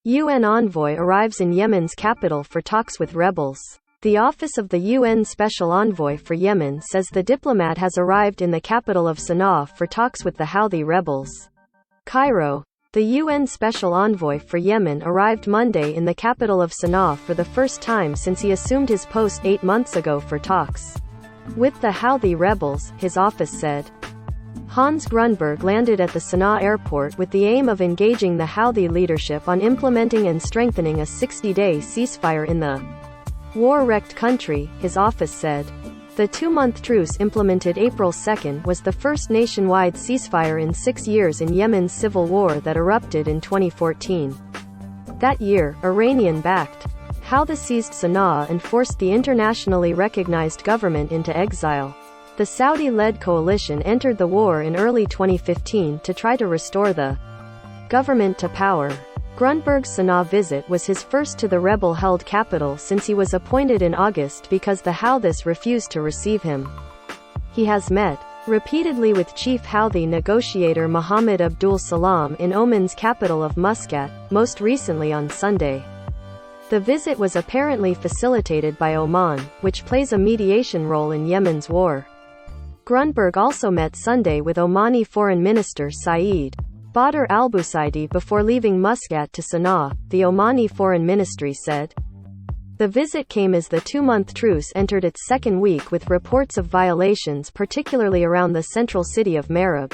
UN envoy arrives in Yemen's capital for talks with rebels. The Office of the UN Special Envoy for Yemen says the diplomat has arrived in the capital of Sana'a for talks with the Houthi rebels. Cairo. The UN Special Envoy for Yemen arrived Monday in the capital of Sana'a for the first time since he assumed his post 8 months ago for talks with the Houthi rebels, his office said. Hans Grunberg landed at the Sana'a airport with the aim of engaging the Houthi leadership on implementing and strengthening a 60-day ceasefire in the war-wrecked country, his office said. The 2-month truce implemented April 2 was the first nationwide ceasefire in 6 years in Yemen's civil war that erupted in 2014. That year, Iranian-backed Houthi seized Sana'a and forced the internationally recognized government into exile. The Saudi-led coalition entered the war in early 2015 to try to restore the government to power. Grunberg's Sana'a visit was his first to the rebel-held capital since he was appointed in August because the Houthis refused to receive him. He has met repeatedly with chief Houthi negotiator Mohammed Abdul Salam in Oman's capital of Muscat, most recently on Sunday. The visit was apparently facilitated by Oman, which plays a mediation role in Yemen's war. Grunberg also met Sunday with Omani Foreign Minister Saeed Badr al-Busaidi before leaving Muscat to Sana'a, the Omani Foreign Ministry said. The visit came as the 2-month truce entered its second week with reports of violations particularly around the central city of Marib.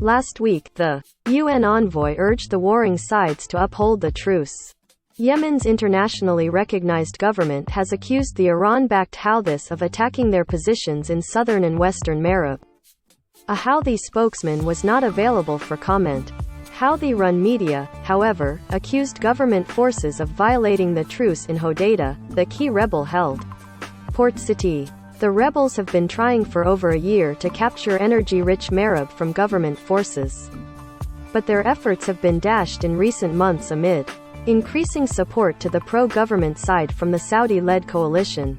Last week, the UN envoy urged the warring sides to uphold the truce. Yemen's internationally recognized government has accused the Iran-backed Houthis of attacking their positions in southern and western Marib. A Houthi spokesman was not available for comment. Houthi-run media, however, accused government forces of violating the truce in Hodeidah, the key rebel-held port city. The rebels have been trying for over a year to capture energy-rich Marib from government forces. But their efforts have been dashed in recent months amid increasing support to the pro-government side from the Saudi-led coalition.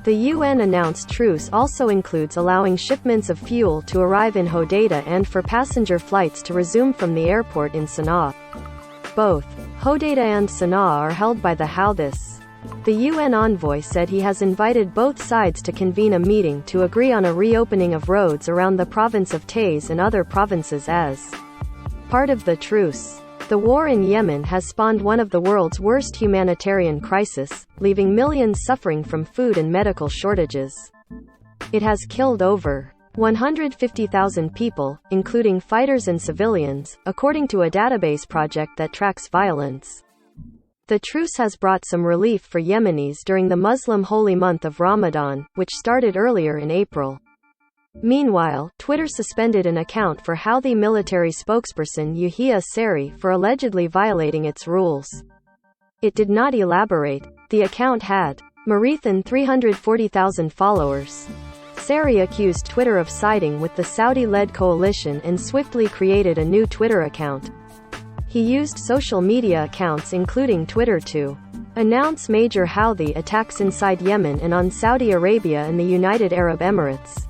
The UN-announced truce also includes allowing shipments of fuel to arrive in Hodeidah and for passenger flights to resume from the airport in Sana'a. Both Hodeidah and Sana'a are held by the Houthis. The UN envoy said he has invited both sides to convene a meeting to agree on a reopening of roads around the province of Taiz and other provinces as part of the truce. The war in Yemen has spawned one of the world's worst humanitarian crises, leaving millions suffering from food and medical shortages. It has killed over 150,000 people, including fighters and civilians, according to a database project that tracks violence. The truce has brought some relief for Yemenis during the Muslim holy month of Ramadan, which started earlier in April. Meanwhile, Twitter suspended an account for Houthi military spokesperson Yahya Sari for allegedly violating its rules. It did not elaborate. The account had more than 340,000 followers. Sari accused Twitter of siding with the Saudi-led coalition and swiftly created a new Twitter account. He used social media accounts including Twitter to announce major Houthi attacks inside Yemen and on Saudi Arabia and the United Arab Emirates.